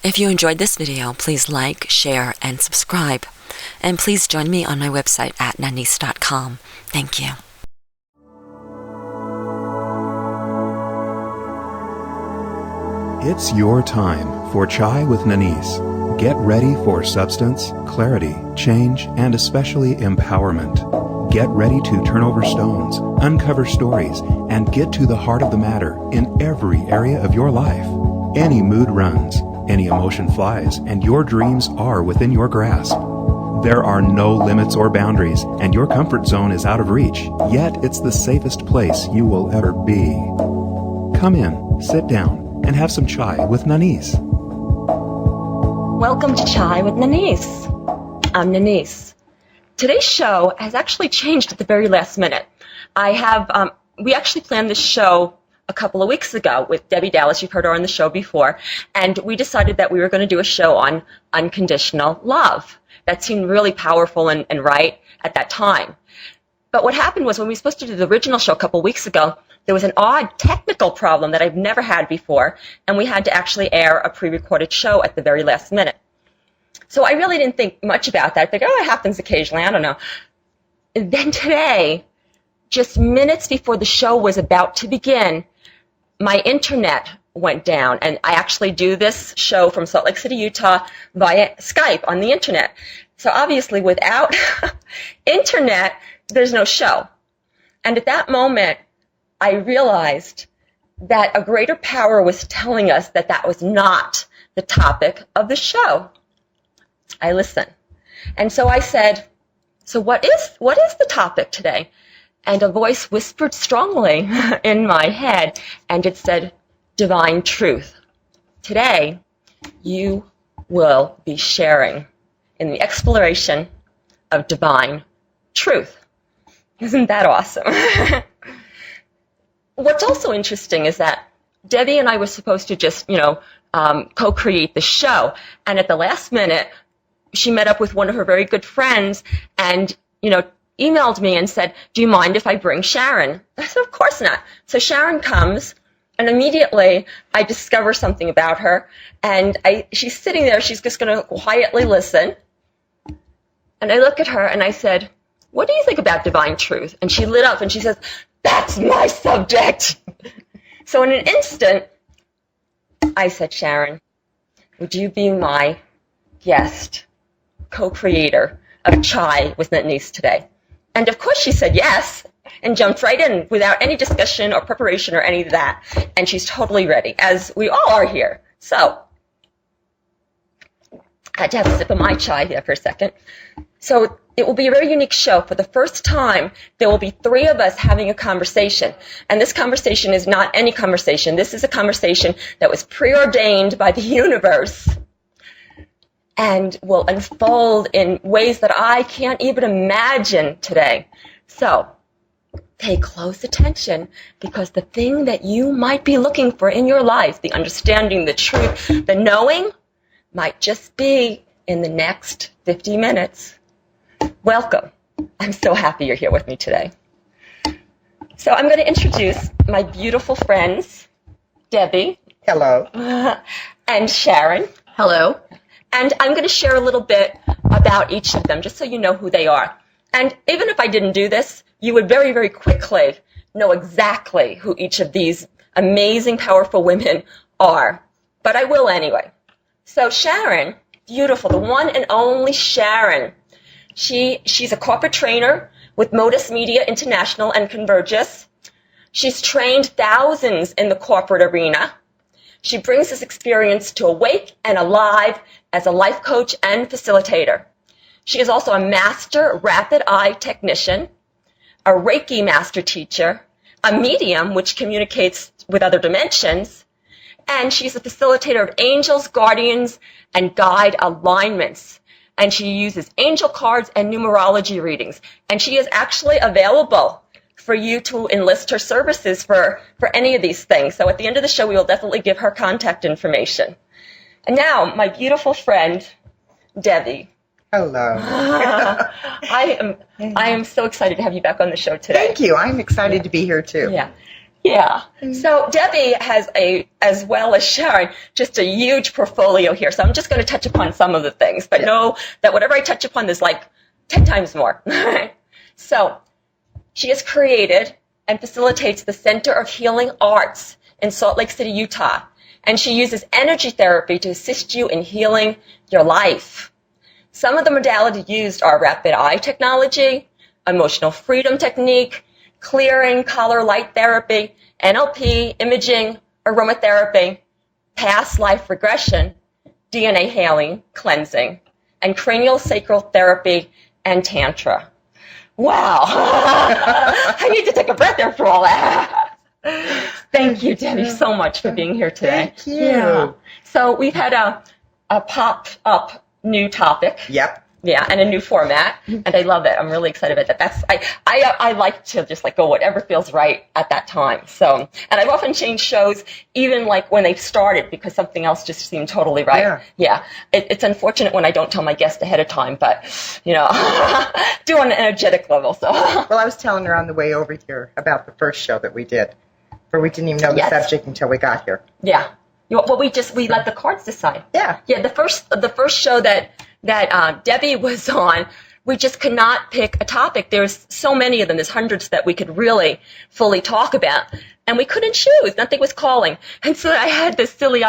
If you enjoyed this video, please like, share, and subscribe. And please join me on my website at nanice.com. Thank you. It's your time for Chai with Nanice. Get ready for substance, clarity, change, and especially empowerment. Get ready to turn over stones, uncover stories, and get to the heart of the matter in every area of your life. Any mood runs, any emotion flies, and your dreams are within your grasp. There are no limits or boundaries, and your comfort zone is out of reach, yet it's the safest place you will ever be. Come in, sit down, and have some chai with Nanice. Welcome to Chai with Nanice. I'm Nanice. Today's show has actually changed at the very last minute. We actually planned this show a couple of weeks ago with Debbie and Ellis. You've heard her on the show before. And we decided that we were going to do a show on unconditional love. That seemed really powerful and right at that time. But what happened was when we were supposed to do the original show a couple of weeks ago, there was an odd technical problem that I've never had before, and we had to actually air a pre-recorded show at the very last minute. So I really didn't think much about that. I figured, it happens occasionally, I don't know. And then today, just minutes before the show was about to begin, my internet went down, and I actually do this show from Salt Lake City, Utah via Skype on the internet. So obviously without internet, there's no show. And at that moment, I realized that a greater power was telling us that that was not the topic of the show. I listened. And so I said, so what is the topic today? And a voice whispered strongly in my head, and it said, divine truth. Today, you will be sharing in the exploration of divine truth. Isn't that awesome? What's also interesting is that Debbie and I were supposed to just, co-create the show. And at the last minute, she met up with one of her very good friends and, emailed me and said, do you mind if I bring Sharon? I said, of course not. So Sharon comes, and immediately I discover something about her. And she's sitting there. She's just going to quietly listen. And I look at her and I said, what do you think about divine truth? And she lit up and she says, that's my subject. So in an instant, I said, Sharon, would you be my guest, co-creator of Chai with Nanice today? And of course she said yes and jumped right in without any discussion or preparation or any of that. And she's totally ready, as we all are here. So I had to have a sip of my chai here for a second. So it will be a very unique show. For the first time, there will be three of us having a conversation. And this conversation is not any conversation. This is a conversation that was preordained by the universe and will unfold in ways that I can't even imagine today. So pay close attention, because the thing that you might be looking for in your life, the understanding, the truth, the knowing, might just be in the next 50 minutes. Welcome. I'm so happy you're here with me today. So I'm going to introduce my beautiful friends, Debbie. Hello. And Sharon. Hello. And I'm going to share a little bit about each of them, just so you know who they are. And even if I didn't do this, you would very, very quickly know exactly who each of these amazing, powerful women are. But I will anyway. So Sharon, beautiful, the one and only Sharon. She's a corporate trainer with Modus Media International and Convergys. She's trained thousands in the corporate arena. She brings this experience to Awake and Alive as a life coach and facilitator. She is also a master rapid eye technician, a Reiki master teacher, a medium which communicates with other dimensions, and she's a facilitator of angels, guardians, and guide alignments. And she uses angel cards and numerology readings. And she is actually available for you to enlist her services for any of these things. So at the end of the show, we will definitely give her contact information. And now, my beautiful friend, Debbie. Hello. I am so excited to have you back on the show today. Thank you. I'm excited to be here too. Yeah. Yeah. So Debbie has as well as Sharon, just a huge portfolio here. So I'm just going to touch upon some of the things, but know that whatever I touch upon, there's like 10 times more. So she has created and facilitates the Center of Healing Arts in Salt Lake City, Utah. And she uses energy therapy to assist you in healing your life. Some of the modalities used are rapid eye technology, emotional freedom technique, clearing, color light therapy, NLP, imaging, aromatherapy, past life regression, DNA healing, cleansing, and cranial sacral therapy and tantra. Wow. I need to take a breath after all that. Thank you, Debbie, so much for being here today. Thank you. Yeah. So we've had a pop-up new topic. Yep. Yeah, and a new format, and I love it. I'm really excited about that. I like to just like go whatever feels right at that time. So, and I've often changed shows even like when they've started because something else just seemed totally right. Yeah. It's unfortunate when I don't tell my guest ahead of time, but do on an energetic level. So. Well, I was telling her on the way over here about the first show that we did, where we didn't even know the subject until we got here. Yeah. Well, we let the cards decide. Yeah. Yeah. The first show that Debbie was on, we just could not pick a topic. There's so many of them. There's hundreds that we could really fully talk about. And we couldn't choose. Nothing was calling. And so I had this silly,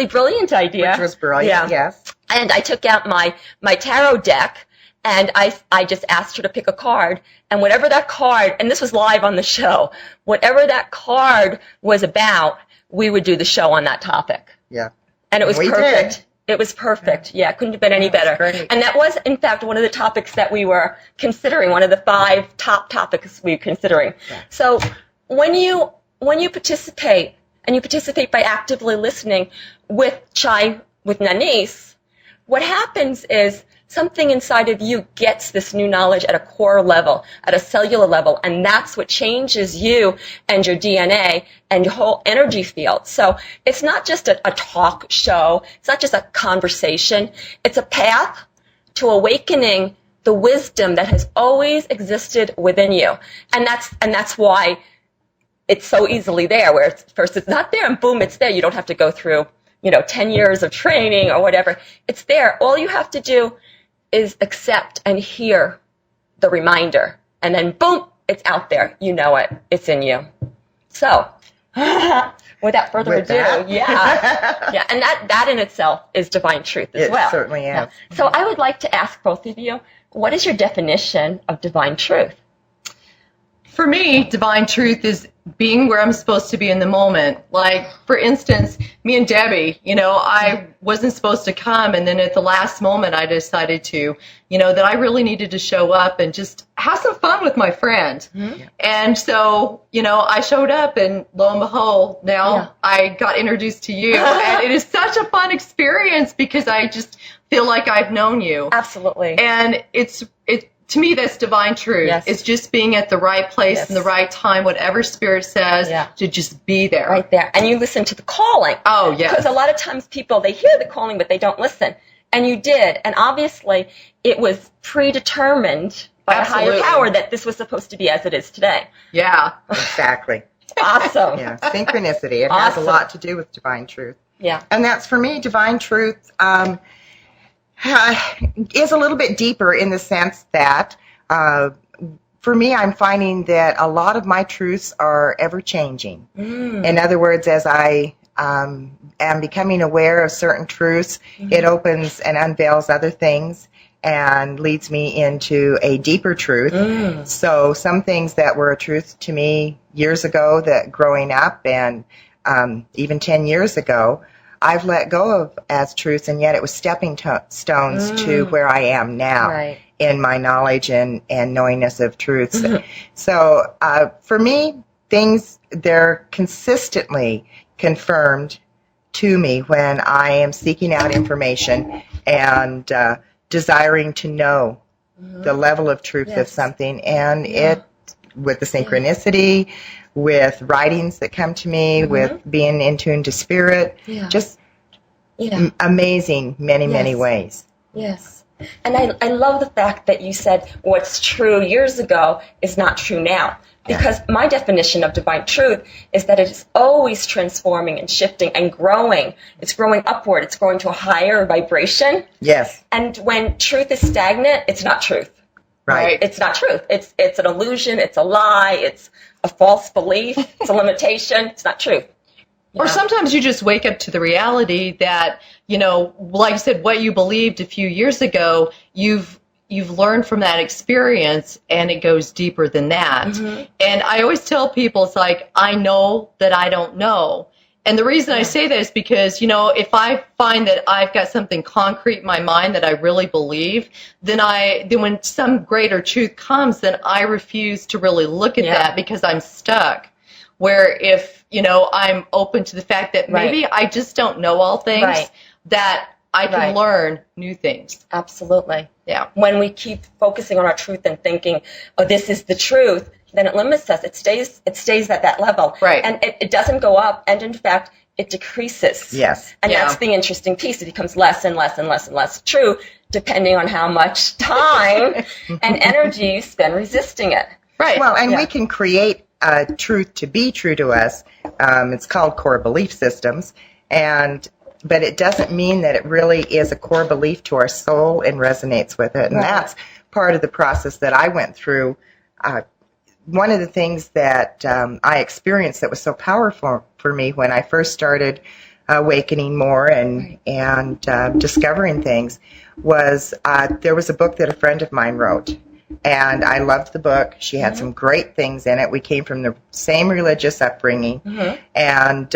brilliant idea. Which was brilliant, yes. And I took out my tarot deck, and I just asked her to pick a card. And whatever that card, and this was live on the show, whatever that card was about, we would do the show on that topic. Yeah. And it was perfect. Did. It was perfect. Yeah, couldn't have been any better. And that was, in fact, one of the topics that we were considering, one of the 5 top topics we were considering. Yeah. So when you participate, and you participate by actively listening with Nanice, what happens is something inside of you gets this new knowledge at a core level, at a cellular level, and that's what changes you and your DNA and your whole energy field. So it's not just a talk show. It's not just a conversation. It's a path to awakening the wisdom that has always existed within you. And that's why it's so easily there, where first it's not there and boom, it's there. You don't have to go through, 10 years of training or whatever. It's there. All you have to do is accept and hear the reminder. And then, boom, it's out there. You know it. It's in you. So, without further ado, yeah. And that in itself is divine truth as well. It certainly is. Yeah. So I would like to ask both of you, what is your definition of divine truth? For me, divine truth is being where I'm supposed to be in the moment. Like, for instance, me and Debbie, I wasn't supposed to come, and then at the last moment I decided to, that I really needed to show up and just have some fun with my friend. Mm-hmm. And so, I showed up, and lo and behold, now I got introduced to you. And it is such a fun experience because I just feel like I've known you. Absolutely. And to me, that's divine truth. Yes. It's just being at the right place in the right time, whatever Spirit says, to just be there. Right there. And you listen to the calling. Oh, yes. Because a lot of times people, they hear the calling, but they don't listen. And you did. And obviously, it was predetermined by a higher power that this was supposed to be as it is today. Yeah. Exactly. Awesome. Yeah. Synchronicity. It has a lot to do with divine truth. Yeah. And that's, for me, divine truth is a little bit deeper in the sense that, for me, I'm finding that a lot of my truths are ever-changing. In other words, as I am becoming aware of certain truths, it opens and unveils other things and leads me into a deeper truth. So some things that were a truth to me years ago, that growing up and even 10 years ago, I've let go of as truths, and yet it was stepping stones to where I am now in my knowledge and knowingness of truths. So for me, they're consistently confirmed to me when I am seeking out information and desiring to know the level of truth of something, and it, with the synchronicity, with writings that come to me, with being in tune to Spirit, just amazing many ways. Yes. And I love the fact that you said what's true years ago is not true now. Because my definition of divine truth is that it is always transforming and shifting and growing. It's growing upward. It's growing to a higher vibration. Yes. And when truth is stagnant, it's not truth. Right. It's not truth. It's an illusion. It's a lie. It's a false belief. It's a limitation. It's not truth. Or sometimes you just wake up to the reality that, like I said, what you believed a few years ago, you've learned from that experience, and it goes deeper than that. Mm-hmm. And I always tell people, it's like, I know that I don't know. And the reason I say that is because, if I find that I've got something concrete in my mind that I really believe, then when some greater truth comes, then I refuse to really look at that because I'm stuck. Where if, I'm open to the fact that maybe I just don't know all things, that I can learn new things. Absolutely. Yeah. When we keep focusing on our truth and thinking, oh, this is the truth, then it limits us. It stays at that level. Right. And it doesn't go up. And in fact, it decreases. Yes. And that's the interesting piece. It becomes less and less and less and less true, depending on how much time and energy you spend resisting it. Right. Well, and we can create truth to be true to us. It's called core belief systems. But it doesn't mean that it really is a core belief to our soul and resonates with it. And that's part of the process that I went through. One of the things that I experienced that was so powerful for me when I first started awakening more and discovering things was there was a book that a friend of mine wrote. And I loved the book. She had some great things in it. We came from the same religious upbringing. And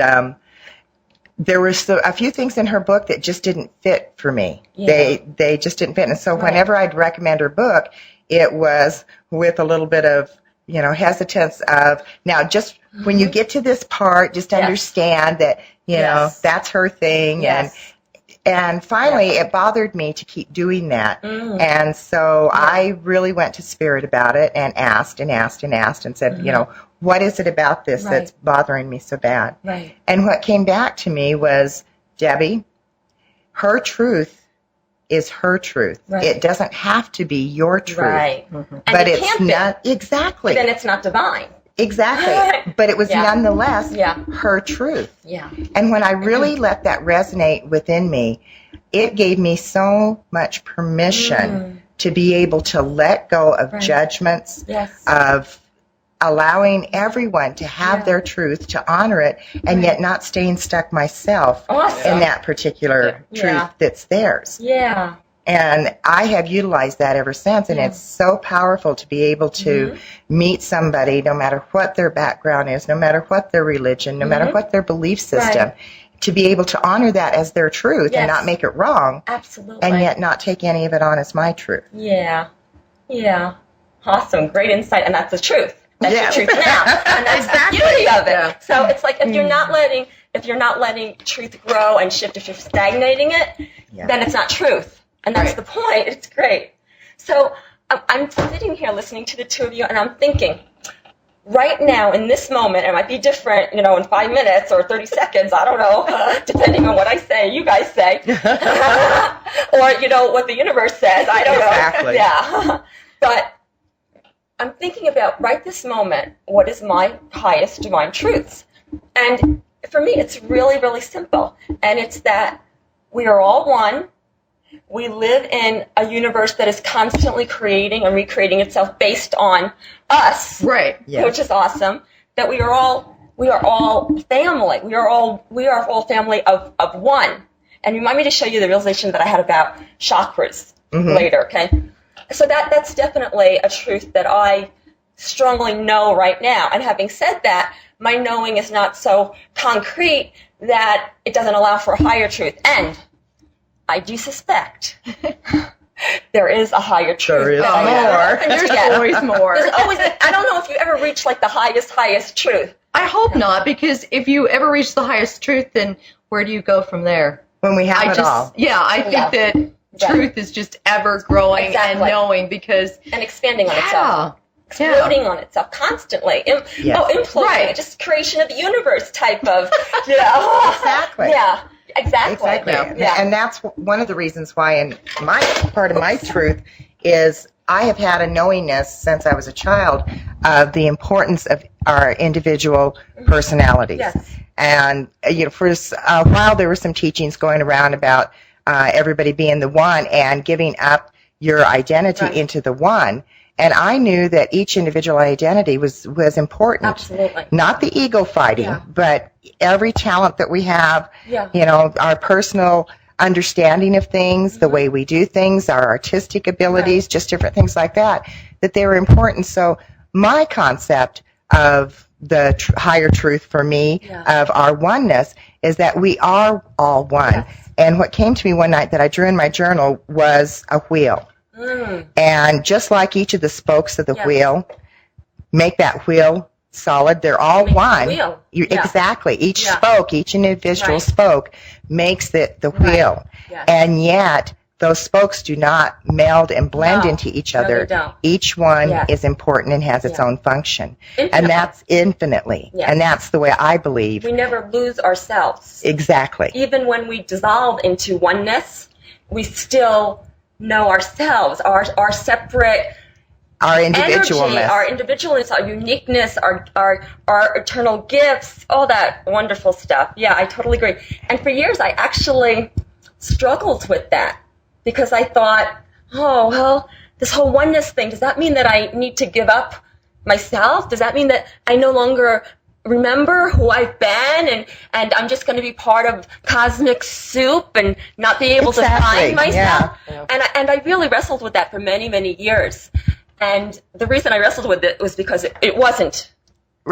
there were a few things in her book that just didn't fit for me. Yeah. They just didn't fit. And so whenever I'd recommend her book, it was with a little bit of, hesitance of, now just when you get to this part, just understand that, that's her thing. And finally, it bothered me to keep doing that. And so I really went to Spirit about it and asked and asked and asked and said, what is it about this that's bothering me so bad? Right. And what came back to me was, Debbie, her truth is her truth. Right. It doesn't have to be your truth. Right. But it's not, exactly. Then it's not divine. Exactly. But it was nonetheless her truth. Yeah. And when I really let that resonate within me, it gave me so much permission to be able to let go of judgments, of allowing everyone to have their truth, to honor it, and yet not staying stuck myself in that particular truth that's theirs. Yeah. And I have utilized that ever since, and it's so powerful to be able to meet somebody, no matter what their background is, no matter what their religion, no matter what their belief system, to be able to honor that as their truth and not make it wrong. Absolutely. And yet not take any of it on as my truth. Yeah. Yeah. Awesome. Great insight. And that's the truth. That's the truth now. And that's the beauty of it. Yeah. So it's like if you're not letting truth grow and shift, if you're stagnating it, then it's not truth. And that's the point. It's great. So I'm sitting here listening to the two of you, and I'm thinking, right now, in this moment, it might be different, in 5 minutes or 30 seconds, I don't know, depending on what I say, you guys say, or, what the universe says, I don't know. Exactly. Yeah. But I'm thinking about, right this moment, what is my highest divine truths? And for me, it's really, really simple. And it's that we are all one. We live in a universe that is constantly creating and recreating itself based on us, which is awesome. That we are all family. We are all family of one. And remind me to show you the realization that I had about chakras later. Okay, so that's definitely a truth that I strongly know right now. And having said that, my knowing is not so concrete that it doesn't allow for a higher truth. And I do suspect there is a higher truth. There is more. There's always more. There's always. I don't know if you ever reach like the highest truth. I hope not, because if you ever reach the highest truth, then where do you go from there? When we have it all. Yeah, I think that truth is just ever growing and knowing and expanding on itself. Exploding on itself constantly. Imploding. Just creation of the universe type of. Exactly. Yeah. Exactly. Yeah. And that's one of the reasons why, and part of my truth is I have had a knowingness since I was a child of the importance of our individual personalities. Yes. And, for a while there were some teachings going around about everybody being the one and giving up your identity into the one. And I knew that each individual identity was important. Absolutely. Not the ego fighting, but every talent that we have, our personal understanding of things, the way we do things, our artistic abilities, just different things like that, that they were important. So my concept of the higher truth for me, of our oneness, is that we are all one. Yes. And what came to me one night that I drew in my journal was a wheel. And just like each of the spokes of the wheel make that wheel solid, they're all one. Exactly. Each spoke, each individual spoke makes it the wheel. Yes. And yet those spokes do not meld and blend into each other. They don't. Each one is important and has its own function. Infinitely. And that's infinitely. Yes. And that's the way I believe. We never lose ourselves. Exactly. Even when we dissolve into oneness, we still know ourselves, our separate our individualness, energy, our individualness, our uniqueness, our eternal gifts, all that wonderful stuff. Yeah, I totally agree. And for years, I actually struggled with that because I thought, oh, well, this whole oneness thing, does that mean that I need to give up myself? Does that mean that I no longer remember who I've been and I'm just going to be part of cosmic soup and not be able to find myself? Yeah. And I really wrestled with that for many, many years. And the reason I wrestled with it was because it wasn't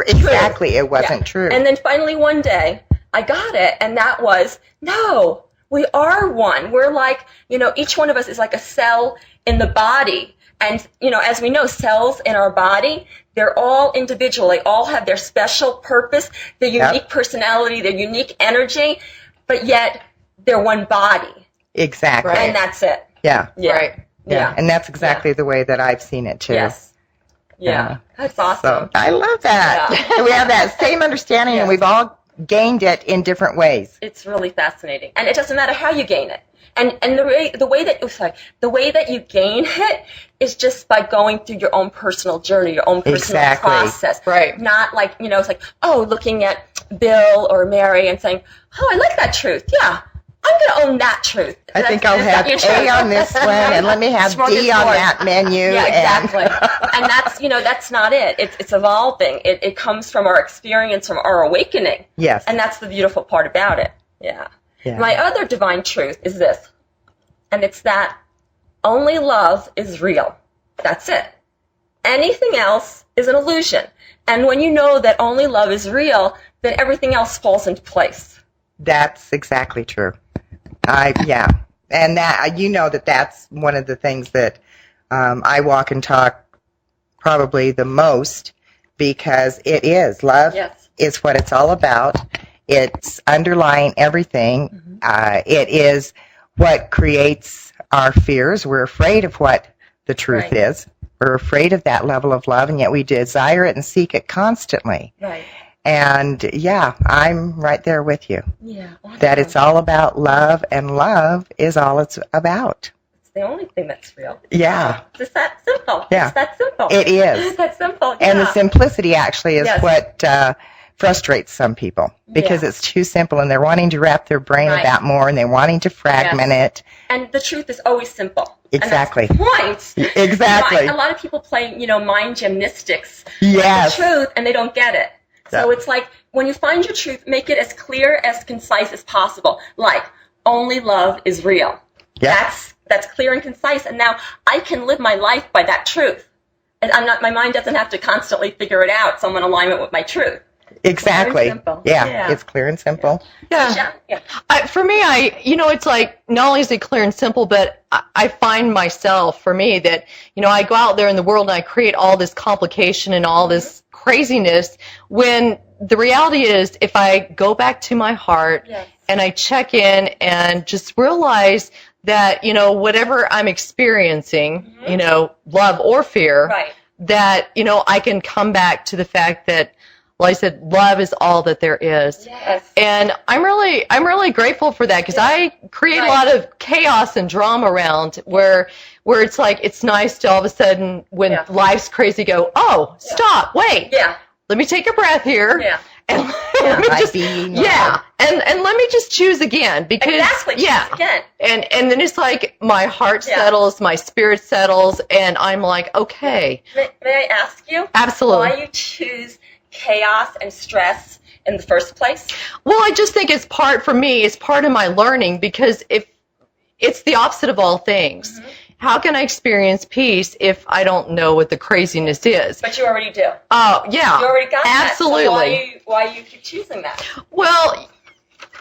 exactly true. It wasn't true. And then finally one day I got it, and that was, no, we are one. We're like, each one of us is like a cell in the body. And, as we know, cells in our body, they're all individual. They all have their special purpose, their unique personality, their unique energy, but yet they're one body. Exactly. Right. And that's it. Yeah. Right. Yeah. And that's exactly the way that I've seen it, too. Yes. Yeah. That's awesome. So, I love that. Yeah. We have that same understanding, and we've all gained it in different ways. It's really fascinating. And it doesn't matter how you gain it. And the way that you gain it is just by going through your own personal journey, your own personal process. Right. Not like, it's like, looking at Bill or Mary and saying, oh, I like that truth. Yeah, I'm going to own that truth. I think I'll have A on this one, and let me have D on that menu. Yeah, exactly. And that's, that's not it. It's evolving. It comes from our experience, from our awakening. Yes. And that's the beautiful part about it. Yeah. My other divine truth is this, and it's that only love is real. That's it. Anything else is an illusion. And when you know that only love is real, then everything else falls into place. That's exactly true. And that that's one of the things that I walk and talk probably the most, because it is love. Yes. Is what it's all about. It's underlying everything. It is what creates our fears. We're afraid of what the truth is. We're afraid of that level of love, and yet we desire it and seek it constantly. Right. And, I'm right there with you. Yeah. Awesome. That it's all about love, and love is all it's about. It's the only thing that's real. Yeah. It's that simple. Yeah. It's that simple. It is. It's that simple. And the simplicity actually is what frustrates some people, because it's too simple, and they're wanting to wrap their brain about more, and they're wanting to fragment it. And the truth is always simple. Exactly. And that's the point. Exactly. A lot of people play, mind gymnastics yes. with the truth, and they don't get it. So it's like, when you find your truth, make it as clear, as concise as possible. Like, only love is real. Yep. That's clear and concise, and now I can live my life by that truth. And my mind doesn't have to constantly figure it out, so I'm in alignment with my truth. Exactly. Yeah. It's clear and simple. Yeah. For me, it's like, not only is it clear and simple, but I find myself, for me, that, I go out there in the world and I create all this complication and all this craziness, when the reality is, if I go back to my heart and I check in and just realize that, whatever I'm experiencing, love or fear, that, I can come back to the fact that Well, I said, love is all that there is. Yes. And I'm really grateful for that, because I create a lot of chaos and drama around where it's like, it's nice to all of a sudden when life's crazy go, oh, stop, wait. Yeah. Let me take a breath here. Yeah. And let me just, and let me just choose again, because choose again. And then it's like my heart settles, my spirit settles, and I'm like, okay. May I ask you? Absolutely. Why you choose chaos and stress in the first place? Well, I just think it's part of my learning, because if it's the opposite of all things. Mm-hmm. How can I experience peace if I don't know what the craziness is? But you already do. Oh, yeah. You already got absolutely. that. So why you keep choosing that? Well,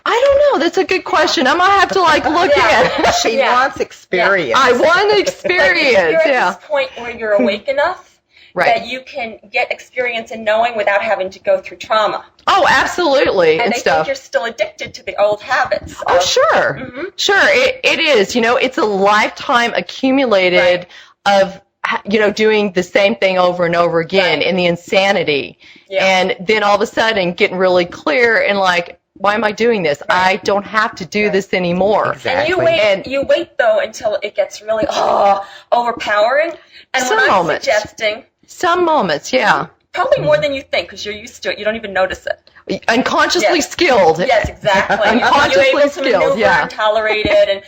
I don't know. That's a good question. I might have to look at. She wants experience. I want experience. You're at this point where you're awake enough that you can get experience in knowing without having to go through trauma. Oh, absolutely. And they think you're still addicted to the old habits. Oh, sure. Mm-hmm. Sure. It is. It's a lifetime accumulated of, doing the same thing over and over again in the insanity. Yeah. And then all of a sudden getting really clear and like, why am I doing this? I don't have to do this anymore. Exactly. And you wait though until it gets really overpowering. And Some what moments. I'm suggesting, some moments, yeah. Probably more than you think, because you're used to it. You don't even notice it. Unconsciously skilled. Yes, exactly. Unconsciously you're able to skilled, maneuver and tolerate it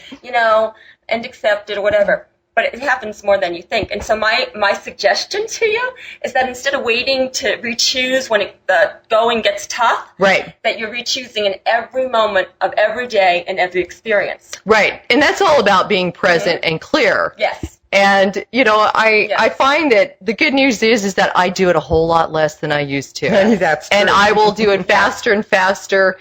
and accept it or whatever. But it happens more than you think. And so my suggestion to you is that instead of waiting to re-choose when the going gets tough, that you're re-choosing in every moment of every day and every experience. Right. And that's all about being present and clear. Yes. And, I find that the good news is that I do it a whole lot less than I used to. That's true. And I will do it faster and faster,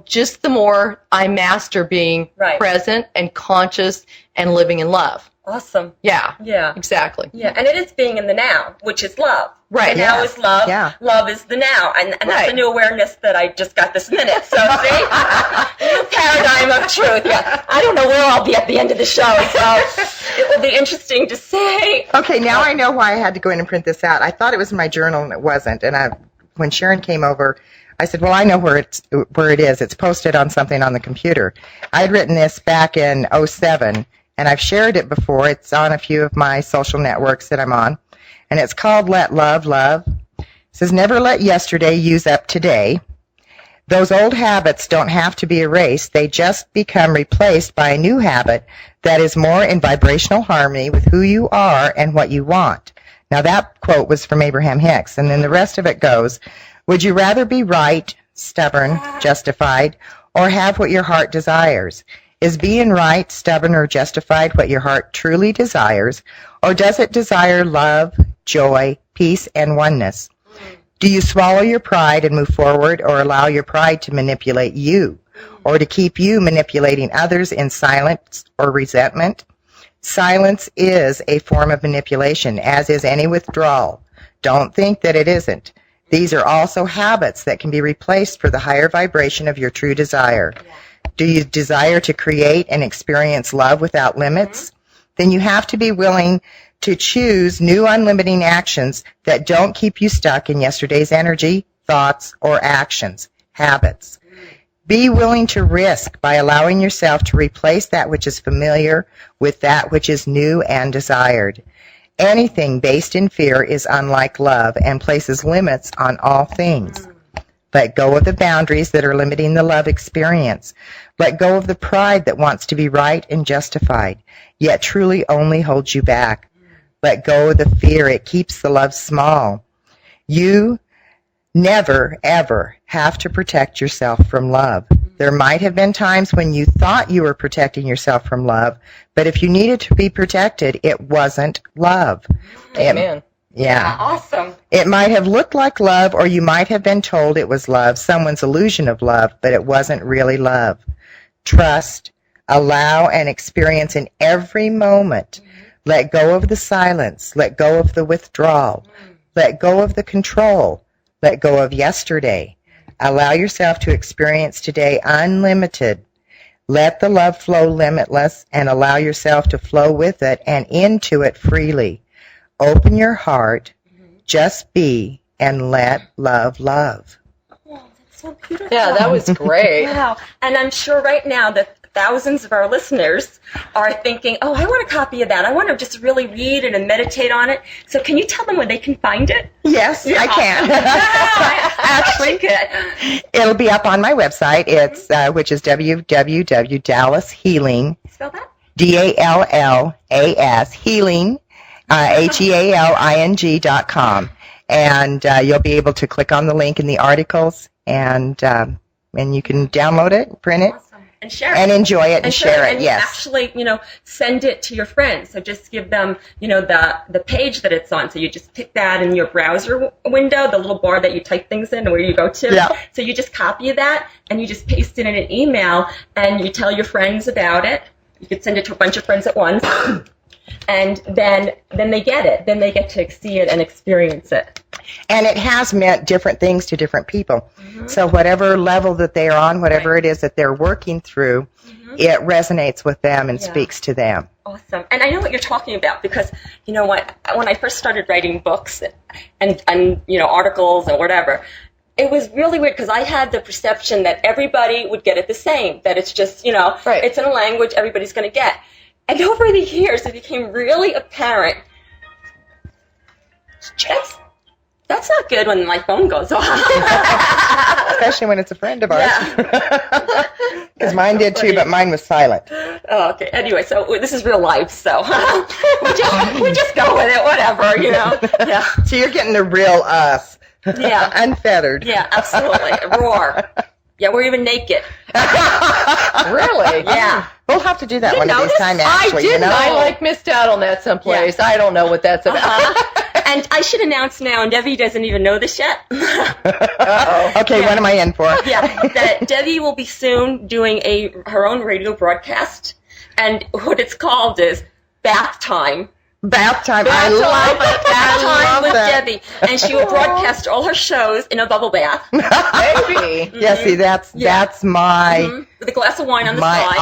just the more I master being present and conscious and living in love. Awesome. Yeah. Yeah. Exactly. Yeah, and it is being in the now, which is love. Right. The now is love. Yeah. Love is the now. And that's a new awareness that I just got this minute. So, see? New paradigm of truth. Yeah. I don't know where I'll be at the end of the show, so it will be interesting to say. Okay, now I know why I had to go in and print this out. I thought it was in my journal, and it wasn't. And when Sharon came over, I said, well, I know where it is. It's posted on something on the computer. I had written this back in 2007. And I've shared it before. It's on a few of my social networks that I'm on. And it's called Let Love Love. It says, never let yesterday use up today. Those old habits don't have to be erased. They just become replaced by a new habit that is more in vibrational harmony with who you are and what you want. Now, that quote was from Abraham Hicks. And then the rest of it goes, would you rather be right, stubborn, justified, or have what your heart desires? Is being right, stubborn, or justified what your heart truly desires, or does it desire love, joy, peace, and oneness? Do you swallow your pride and move forward, or allow your pride to manipulate you, or to keep you manipulating others in silence or resentment? Silence is a form of manipulation, as is any withdrawal. Don't think that it isn't. These are also habits that can be replaced for the higher vibration of your true desire. Do you desire to create and experience love without limits? Then you have to be willing to choose new unlimiting actions that don't keep you stuck in yesterday's energy, thoughts, or actions, habits. Be willing to risk by allowing yourself to replace that which is familiar with that which is new and desired. Anything based in fear is unlike love and places limits on all things. Let go of the boundaries that are limiting the love experience. Let go of the pride that wants to be right and justified, yet truly only holds you back. Let go of the fear. It keeps the love small. You never, ever have to protect yourself from love. There might have been times when you thought you were protecting yourself from love, but if you needed to be protected, it wasn't love. Amen. Yeah. Awesome. It might have looked like love, or you might have been told it was love, someone's illusion of love, but it wasn't really love. Trust, allow, and experience in every moment. Let go of the silence. Let go of the withdrawal. Let go of the control. Let go of yesterday. Allow yourself to experience today unlimited. Let the love flow limitless, and allow yourself to flow with it and into it freely. Open your heart, just be, and let love love. Oh, that's so beautiful. Yeah, that was great. Wow. And I'm sure right now that thousands of our listeners are thinking, oh, I want a copy of that. I want to just really read it and meditate on it. So can you tell them where they can find it? Yes, I can. Actually, good. It'll be up on my website. It's which is www.dallashealing, Spell that? DALLAS healing, HEALING.com, and you'll be able to click on the link in the articles, and you can download it, print it, Awesome. And share it. and enjoy it and share it. And Yes. actually, send it to your friends. So just give them, the page that it's on. So you just pick that in your browser window, the little bar that you type things in, where you go to. Yeah. So you just copy that and you just paste it in an email and you tell your friends about it. You could send it to a bunch of friends at once. And then they get it. Then they get to see it and experience it. And it has meant different things to different people. Mm-hmm. So whatever level that they're on, whatever it is that they're working through, it resonates with them and speaks to them. Awesome. And I know what you're talking about because, you know what, when I first started writing books and articles or whatever, it was really weird because I had the perception that everybody would get it the same, that it's just, it's in a language everybody's going to get. And over the years, it became really apparent. That's not good when my phone goes off. Especially when it's a friend of ours. Yeah. Because mine did too, but mine was silent. Oh, okay. Anyway, so this is real life, so we just go with it, whatever, Yeah. So you're getting the real us. Yeah. Unfettered. Yeah, absolutely. Roar. Yeah, we're even naked. Really? Yeah. We'll have to do that You one of these noticed? times, I actually. didn't. I missed out on that someplace. I don't know what that's about. And I should announce now, and Debbie doesn't even know this yet. Uh-oh. Okay, what am I in for? Yeah, that Debbie will be soon doing her own radio broadcast, and what it's called is Bath Time. Bath time. I Bath love it. Bath I Time love with that. Debbie, and she will broadcast all her shows in a bubble bath. Maybe. Yeah, see, that's my With a glass of wine on the my side.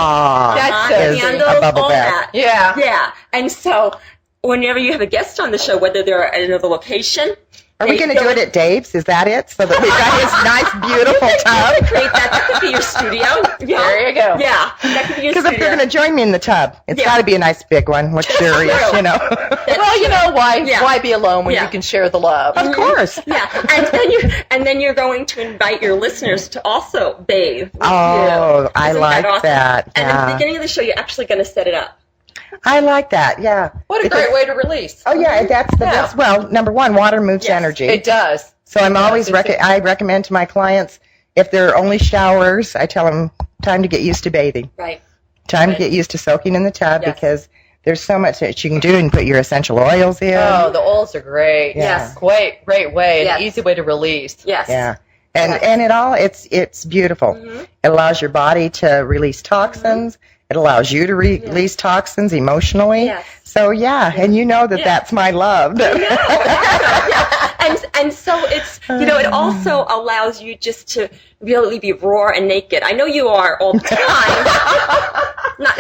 That's so is Candles, a bubble all bath. that. Yeah. Yeah, and so whenever you have a guest on the show, whether they're at another location, Are we going to do it at Dave's? Is that it? So that we've got his nice, beautiful tub? Create that. That could be your studio. Yeah. There you go. Yeah, that could be your Because studio. if you're going to join me in the tub, it's Yeah. got to be a nice big one, luxurious, true. Well, you know why? Yeah. Why be alone when Yeah. you can share the love? Of course. Yeah, and then you're going to invite your listeners to also bathe with Oh, you. I Isn't like awesome? that. And at the Yeah. beginning of the show, you're actually going to set it up. I like that. Yeah. What a Because- great way to release. Oh yeah, that's the best. Well, number one, water moves Yes, energy. It does. So I'm always It's- I recommend to my clients, if they're only showers, I tell them time to get used to bathing, Right. time Right. to get used to soaking in the tub Yes. because there's so much that you can do. You can put your essential oils in. Oh, the oils are great. Yeah. Yes. Great way. Yes. An easy way to release. Yes. Yeah. And Yes. and it's beautiful. Mhm. It allows your body to release toxins. It allows you to release toxins emotionally. Yes. So yeah, and you know that Yeah. that's my love. And so it's it also allows you just to really be raw and naked. I know you are all the time. not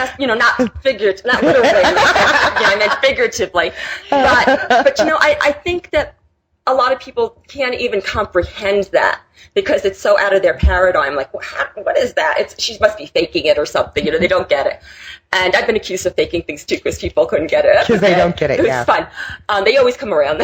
figuratively. Not literally. I meant figuratively. But I think that a lot of people can't even comprehend that because it's so out of their paradigm. Like, what is that? She must be faking it or something. They don't get it. And I've been accused of faking things too because people couldn't get it. Because they don't get it, It was yeah. fun. They always come around.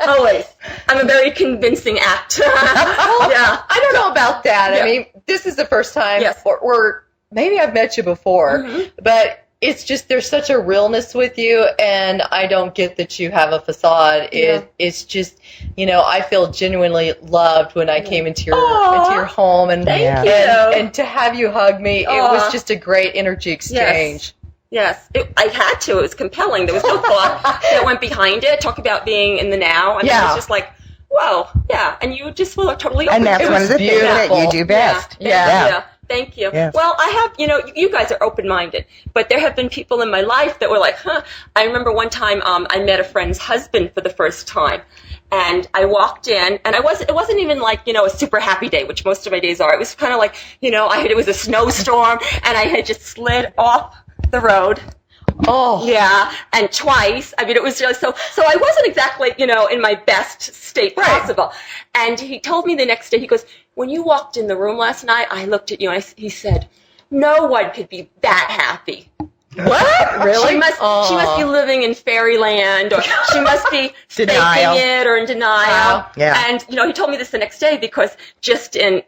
Always. I'm a very convincing act. Yeah. I don't know about that. Yeah. I mean, this is the first time, Yes. or maybe I've met you before, but it's just there's such a realness with you, and I don't get that you have a facade. Yeah. It's just, I feel genuinely loved when I came into your home, and Thank Yeah. you. and to have you hug me, it was just a great energy exchange. Yes, I had to. It was compelling. There was no thought that went behind it. Talk about being in the now. It Yeah. was just like, whoa, yeah. And you just were totally open. And that's It one was of the things that you beautiful. do best. Yeah. Thank you. Yes. Well, I have, you guys are open-minded, but there have been people in my life that were like, I remember one time I met a friend's husband for the first time. And I walked in, and it wasn't even like, a super happy day, which most of my days are. It was kind of like, it was a snowstorm, and I had just slid off the road Oh. Yeah, and twice. I mean, it was just so I wasn't exactly, in my best state possible. And he told me the next day, he goes, when you walked in the room last night, I looked at you and he said, no one could be that happy. What? Really? She must be living in fairyland, or she must be faking it or in denial. Wow. Yeah. And, he told me this the next day because just in,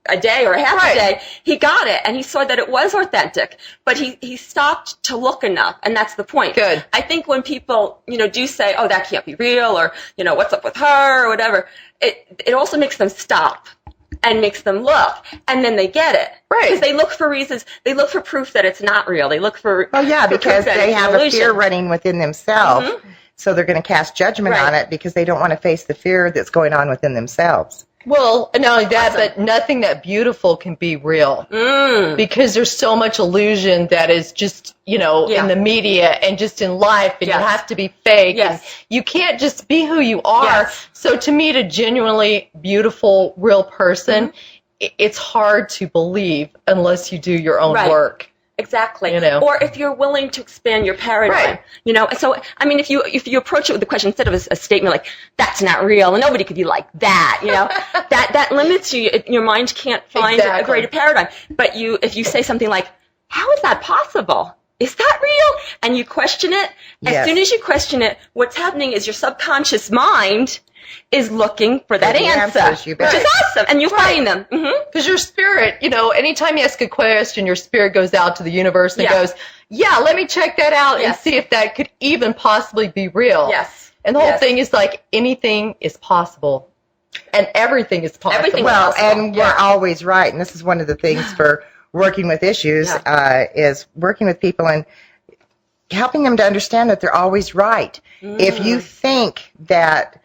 a day or a half a day, he got it and he saw that it was authentic, but he stopped to look enough, and that's the point. Good. I think when people, do say, oh, that can't be real, or, what's up with her, or whatever, it also makes them stop and makes them look, and then they get it. Right. Because they look for reasons, they look for proof that it's not real. They look for because they have a fear running within themselves, so they're going to cast judgment on it because they don't want to face the fear that's going on within themselves. Well, not only that, but nothing that beautiful can be real. Because there's so much illusion that is just, in the media and just in life, and you have to be fake. Yes. And you can't just be who you are. Yes. So to meet a genuinely beautiful, real person, it's hard to believe unless you do your own work. Exactly. Or if you're willing to expand your paradigm. So, I mean, if you approach it with the question, instead of a statement like, that's not real, and nobody could be like that, that limits you. Your mind can't find a greater paradigm. But if you say something like, how is that possible? Is that real? And you question it. As soon as you question it, what's happening is your subconscious mind is looking for that answer, which is awesome, and you find them. Because your spirit, anytime you ask a question, your spirit goes out to the universe and goes, let me check that out and see if that could even possibly be real. Yes. And the whole thing is like, anything is possible. And everything is possible. Everything is possible. And we're always right. And this is one of the things for working with issues, is working with people and helping them to understand that they're always right. If you think that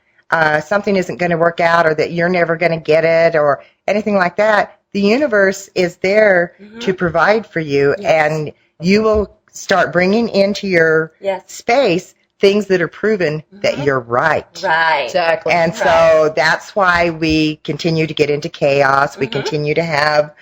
something isn't going to work out, or that you're never going to get it, or anything like that, the universe is there to provide for you, and you will start bringing into your space things that are proven that you're right. Right. Exactly. And so that's why we continue to get into chaos. We continue to have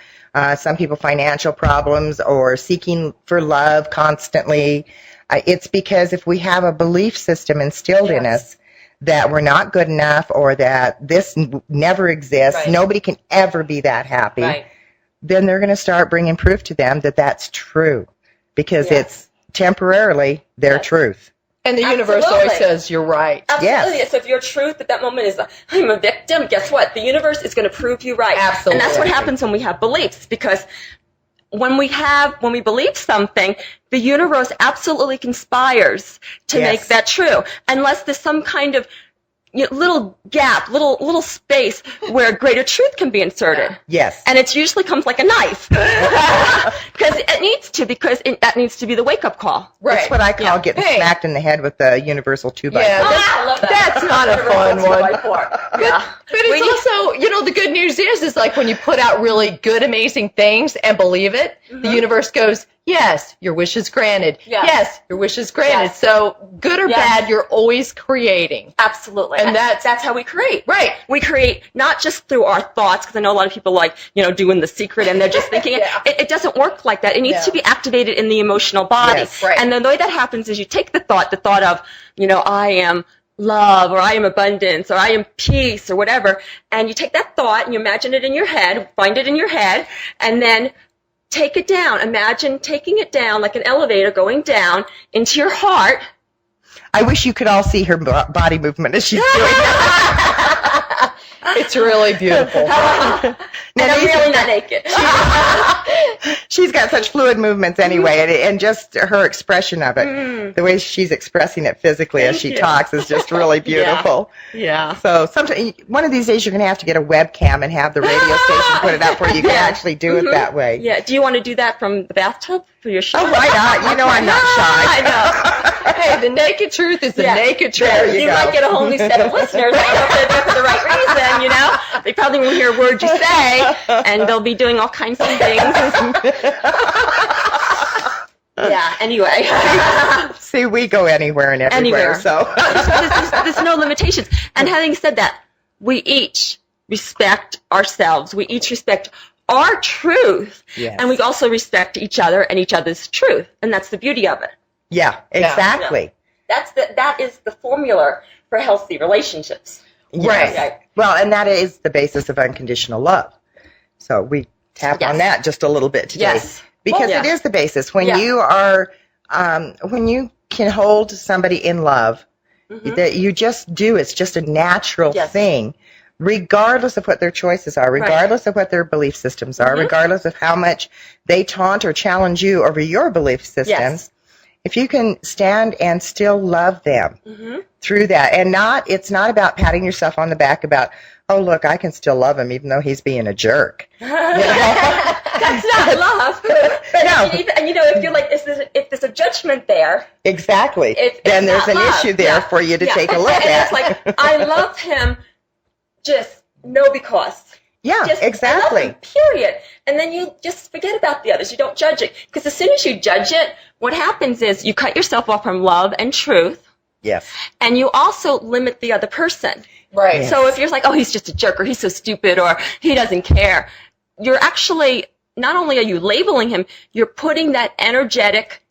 some people financial problems, or seeking for love constantly. It's because if we have a belief system instilled in us that we're not good enough, or that this never exists, nobody can ever be that happy, then they're going to start bringing proof to them that that's true, because it's temporarily their truth. And the universe always says you're right. Absolutely. Yes. So if your truth at that moment is, I'm a victim, guess what? The universe is going to prove you right. Absolutely. And that's what happens when we have beliefs, because when we believe something, the universe absolutely conspires to make that true, unless there's some kind of little gap, little space where greater truth can be inserted. Yes. And it usually comes like a knife. Because it needs to, that needs to be the wake-up call. Right. That's what I call getting smacked in the head with the universal 2x4. Yeah, I love that. That's not a fun one. Yeah. But it's also, the good news is like when you put out really good, amazing things and believe it, the universe goes, yes, your wish is granted. Yes, your wish is granted. Yes. So good or bad, you're always creating. Absolutely. And that's how we create. Right. We create not just through our thoughts, because I know a lot of people like, doing The Secret, and they're just thinking it doesn't work like that. It needs to be activated in the emotional body. Yes. Right. And the way that happens is you take the thought of, I am love, or I am abundance, or I am peace, or whatever, and you take that thought and you imagine it in your head, find it in your head, and then take it down. Imagine taking it down like an elevator, going down into your heart. I wish you could all see her body movement as she's doing it. It's really beautiful. And I'm really not naked. She's got such fluid movements anyway, and just her expression of it, the way she's expressing it physically as she talks is just really beautiful. Yeah. So one of these days you're going to have to get a webcam and have the radio station put it up where you can actually do it that way. Yeah. Do you want to do that from the bathtub for your show? Oh, why not? I'm not shy. I know. Hey, the naked truth is the naked truth. There you go. Might get a whole new set of listeners. I hope they're there for the right reason, They probably won't hear a word you say, and they'll be doing all kinds of things. Yeah, anyway. See, we go anywhere and everywhere. So there's no limitations. And having said that, we each respect ourselves. We each respect our truth. Yes. And we also respect each other and each other's truth. And that's the beauty of it. Yeah, exactly. That is the formula for healthy relationships. Yes. Right. Well, and that is the basis of unconditional love. So we tap on that just a little bit today. Yes. Because it is the basis. When you are, when you can hold somebody in love, that you just do, it's just a natural thing, regardless of what their choices are, regardless of what their belief systems are, regardless of how much they taunt or challenge you over your belief systems. Yes. If you can stand and still love them through that, and it's not about patting yourself on the back about, oh, look, I can still love him even though he's being a jerk. You know? That's not love. No. And if you're like, if there's a judgment there. Exactly. Then there's an issue there for you to take a look at. It's like, I love him, just no because. Yeah, just, exactly. I love him, period. And then you just forget about the others. You don't judge it. Because as soon as you judge it, what happens is you cut yourself off from love and truth. Yes. And you also limit the other person. Right. Yes. So if you're like, oh, he's just a jerk, or he's so stupid, or he doesn't care, you're actually, not only are you labeling him, you're putting that energetic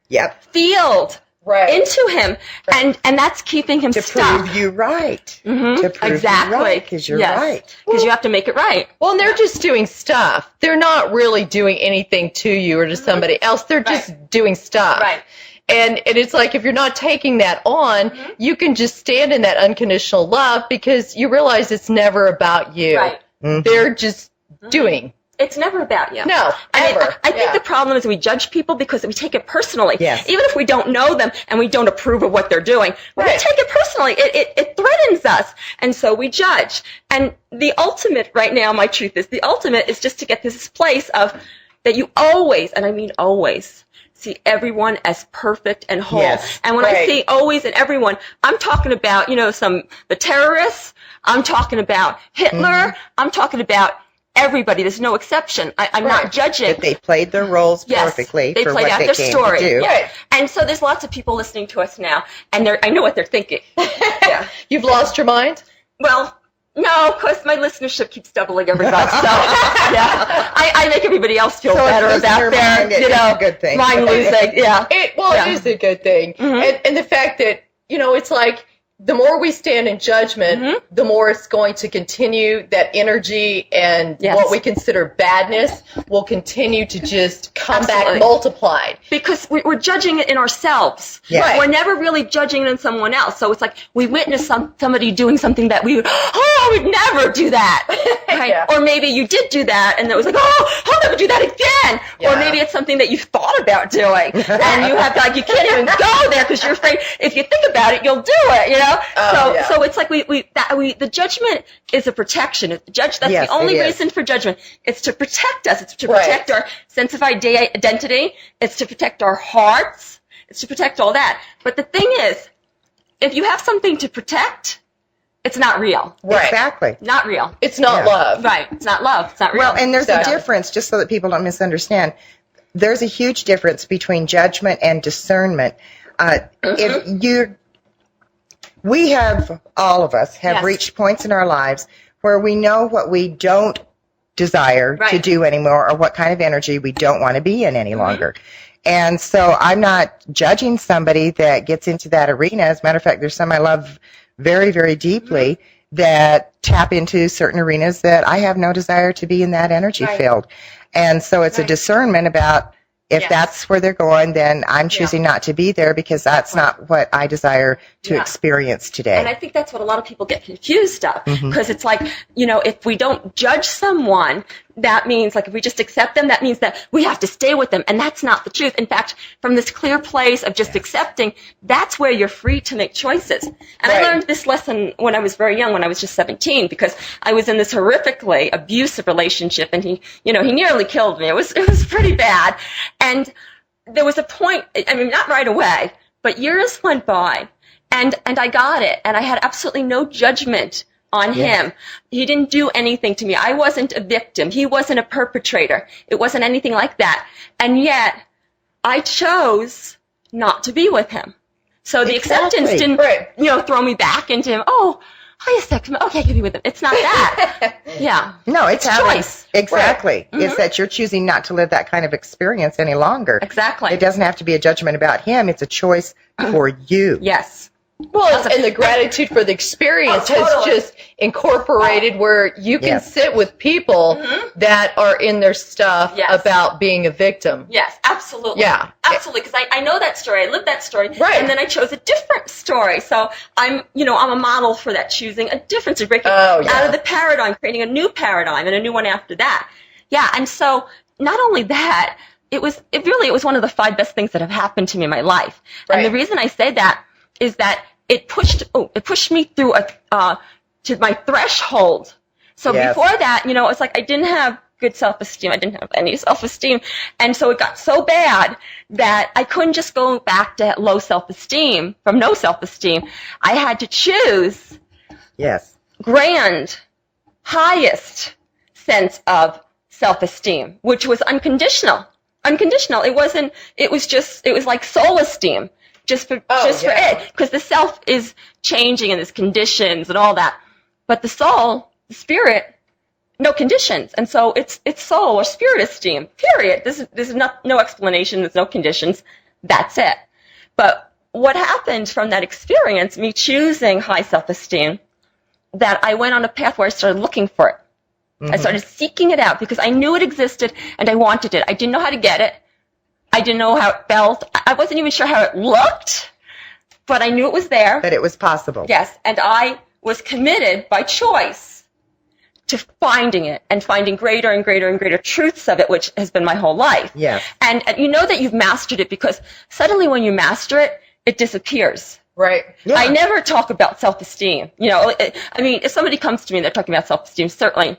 field into him, and that's keeping him stuck. To prove you right. To prove you right, because you're right. Because you have to make it right. Well, and they're just doing stuff. They're not really doing anything to you or to somebody else. They're just doing stuff. Right. And it's like, if you're not taking that on, you can just stand in that unconditional love because you realize it's never about you. Right. They're just doing. It's never about you. No, ever. I think the problem is we judge people because we take it personally. Yes. Even if we don't know them and we don't approve of what they're doing, we take it personally. It threatens us, and so we judge. And the ultimate right now, my truth is, the ultimate is just to get this place of that you always, and I mean always, see everyone as perfect and whole. Yes, and when I say always and everyone, I'm talking about, the terrorists, I'm talking about Hitler, I'm talking about everybody. There's no exception. I'm not judging. That they played their roles perfectly they for played what out they their came story. to do. Right. And so there's lots of people listening to us now, and I know what they're thinking. You've lost your mind? Well, no, because my listenership keeps doubling every month. So, I make everybody else feel better about their, good thing. mind losing. Yeah. It is a good thing. And the fact that, it's like, the more we stand in judgment, the more it's going to continue that energy and what we consider badness will continue to just come back multiplied. Because we're judging it in ourselves. Yes. Right. We're never really judging it in someone else. So it's like we witness somebody doing something that I would never do that. Right? Or maybe you did do that and it was like, I'll never do that again. Or maybe it's something that you thought about doing. And you have you can't even go there because you're afraid if you think about it, you'll do it, So it's like the judgment is a protection. That's the only reason for judgment. It's to protect us. It's to protect our sense of identity. It's to protect our hearts. It's to protect all that. But the thing is, if you have something to protect, it's not real. Right. Exactly. Not real. It's not love. Right. It's not love. It's not real. Well, and there's a difference, just so that people don't misunderstand. There's a huge difference between judgment and discernment. We have, all of us, have reached points in our lives where we know what we don't desire to do anymore or what kind of energy we don't want to be in any longer. And so I'm not judging somebody that gets into that arena. As a matter of fact, there's some I love very, very deeply that tap into certain arenas that I have no desire to be in that energy field. And so it's a discernment about if that's where they're going, then I'm choosing not to be there because that's not what I desire to experience today. And I think that's what a lot of people get confused of because it's like, if we don't judge someone, that means like if we just accept them, that means that we have to stay with them. And that's not the truth. In fact, from this clear place of just accepting, that's where you're free to make choices. And I learned this lesson when I was very young, when I was just 17, because I was in this horrifically abusive relationship and he nearly killed me. It was pretty bad. And there was a point, not right away, but years went by and I got it. And I had absolutely no judgment on him. He didn't do anything to me. I wasn't a victim. He wasn't a perpetrator. It wasn't anything like that. And yet, I chose not to be with him. So the acceptance didn't, throw me back into him. Oh, highest self-esteem. Okay, I can be with them. It's not that. Yeah. No, it's choice. Exactly. Right. It's that you're choosing not to live that kind of experience any longer. Exactly. It doesn't have to be a judgment about him. It's a choice for you. Yes. Well, and the gratitude for the experience has just incorporated where you can sit with people that are in their stuff about being a victim. Yes, absolutely. Yeah. Absolutely, because I know that story. I lived that story. Right. And then I chose a different story. So I'm a model for that, choosing a different story, breaking out of the paradigm, creating a new paradigm and a new one after that. Yeah, and so not only that, it was one of the 5 best things that have happened to me in my life. Right. And the reason I say that is that it pushed me through to my threshold. So before that, it's like I didn't have good self-esteem. I didn't have any self-esteem. And so it got so bad that I couldn't just go back to low self-esteem from no self-esteem. I had to choose grand, highest sense of self-esteem, which was unconditional. Unconditional. It was like soul esteem. Just for it, because the self is changing and there's conditions and all that, but the soul, the spirit, no conditions, and so it's soul or spirit esteem. Period. There's no explanation. There's no conditions. That's it. But what happened from that experience, me choosing high self-esteem, that I went on a path where I started looking for it. I started seeking it out because I knew it existed and I wanted it. I didn't know how to get it. I didn't know how it felt. I wasn't even sure how it looked, but I knew it was there. That it was possible. Yes, and I was committed by choice to finding it and finding greater and greater and greater truths of it, which has been my whole life. Yes. And you know that you've mastered it because suddenly when you master it, it disappears. Right. Yeah. I never talk about self-esteem. If somebody comes to me and they're talking about self-esteem, certainly,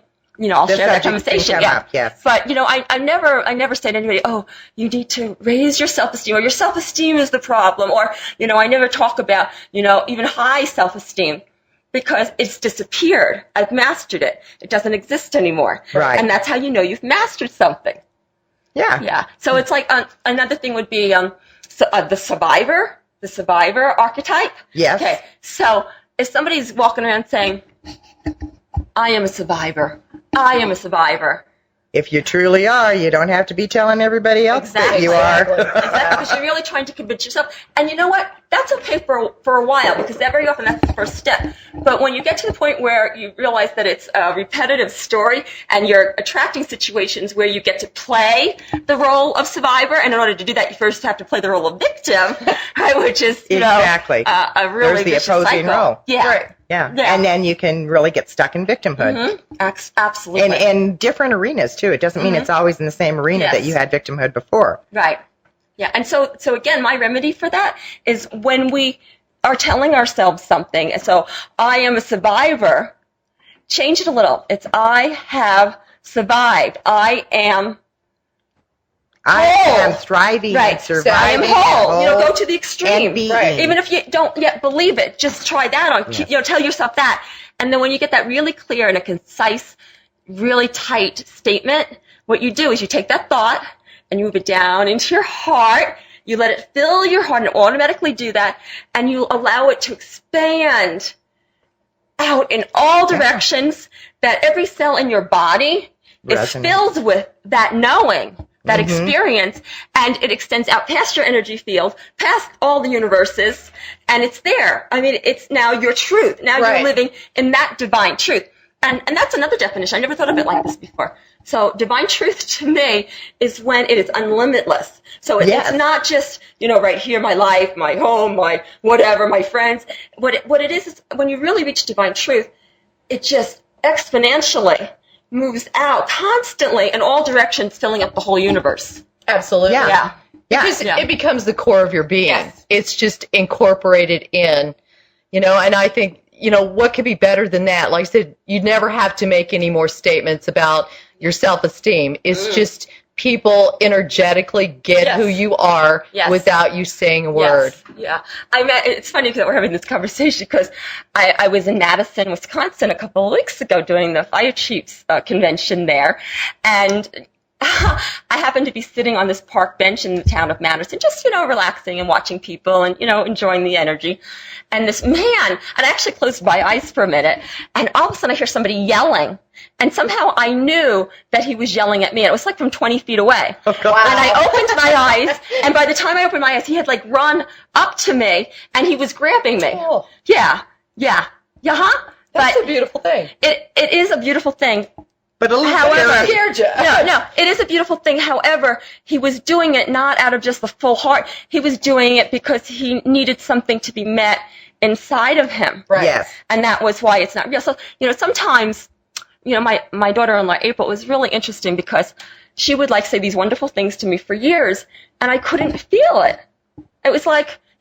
I'll share that conversation. Yes. But, I never say to anybody, oh, you need to raise your self-esteem, or your self-esteem is the problem, or, I never talk about, even high self-esteem, because it's disappeared. I've mastered it. It doesn't exist anymore. Right. And that's how you know you've mastered something. Yeah. Yeah. So it's like, another thing would be the survivor archetype. Yes. Okay. So if somebody's walking around saying, I am a survivor. I am a survivor. If you truly are, you don't have to be telling everybody else that you are. Exactly, because you're really trying to convince yourself. And you know what? That's okay for a while, because that very often that's the first step. But when you get to the point where you realize that it's a repetitive story and you're attracting situations where you get to play the role of survivor, and in order to do that, you first have to play the role of victim, right? Which is, exactly. A really There's the opposing role. Yeah. Right. Yeah. And then you can really get stuck in victimhood. Absolutely. In different arenas, too. It doesn't mean it's always in the same arena that you had victimhood before. Right. Yeah. And so again, my remedy for that is when we are telling ourselves something. And so I am a survivor, change it a little. It's I have survived. I am thriving and surviving. So I am whole. Go to the extreme. Right. Even if you don't yet believe it, just try that on. Yes. Tell yourself that. And then when you get that really clear and a concise, really tight statement, what you do is you take that thought and you move it down into your heart. You let it fill your heart and automatically do that. And you allow it to expand out in all directions, that every cell in your body is filled with that knowing, that experience, and it extends out past your energy field, past all the universes, and it's there. I mean, it's now your truth. Now you're living in that divine truth. And that's another definition. I never thought of it like this before. So divine truth to me is when it is unlimitless. So it's not just, right here, my life, my home, my whatever, my friends. What it is when you really reach divine truth, it just exponentially moves out constantly in all directions, filling up the whole universe. Absolutely. Yeah. Because it becomes the core of your being. Yes. It's just incorporated in, and I think, what could be better than that? Like I said, you never have to make any more statements about your self-esteem. It's just people energetically get who you are without you saying a word. Yeah. It's funny that we're having this conversation because I was in Madison, Wisconsin a couple of weeks ago doing the fire chiefs convention there. And I happened to be sitting on this park bench in the town of Madison, just, relaxing and watching people and, enjoying the energy. And this man, and I actually closed my eyes for a minute, and all of a sudden I hear somebody yelling. And somehow I knew that he was yelling at me. And it was like from 20 feet away. Oh, God. And I opened my eyes, and by the time I opened my eyes, he had run up to me, and he was grabbing me. Oh. Yeah. That's a beautiful thing. It is a beautiful thing. But a little However, scared you. No, it is a beautiful thing. However, he was doing it not out of just the full heart. He was doing it because he needed something to be met inside of him. Right. Yes. And that was why it's not real. So, sometimes, my daughter-in-law, April, was really interesting because she would say these wonderful things to me for years, and I couldn't feel it. It was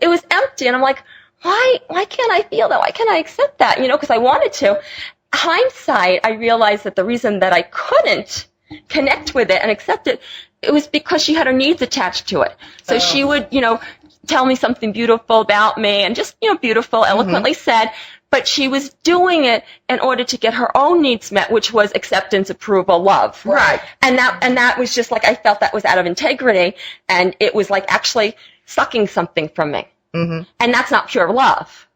it was empty, and I'm like, why can't I feel that? Why can't I accept that? Because I wanted to. Hindsight, I realized that the reason that I couldn't connect with it and accept it, it was because she had her needs attached to it. So she would, tell me something beautiful about me and just, beautiful, eloquently said, but she was doing it in order to get her own needs met, which was acceptance, approval, love. Right. And that was just I felt that was out of integrity, and it was actually sucking something from me. Mm-hmm. And that's not pure love.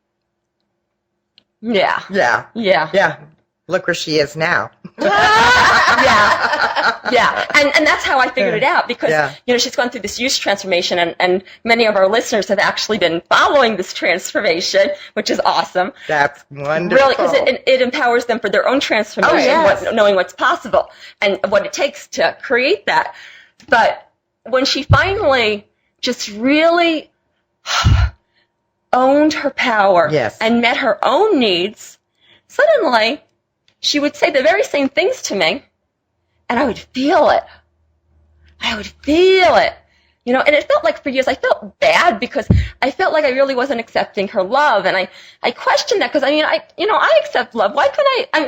Yeah. Yeah. Yeah. Yeah. Look where she is now. Yeah. And that's how I figured it out because, she's gone through this youth transformation, and many of our listeners have actually been following this transformation, which is awesome. That's wonderful. Really, because it empowers them for their own transformation, knowing what's possible and what it takes to create that. But when she finally just really owned her power and met her own needs, suddenly she would say the very same things to me, and I would feel it. And it felt for years I felt bad because I felt I really wasn't accepting her love, and I questioned that because I accept love. Why can I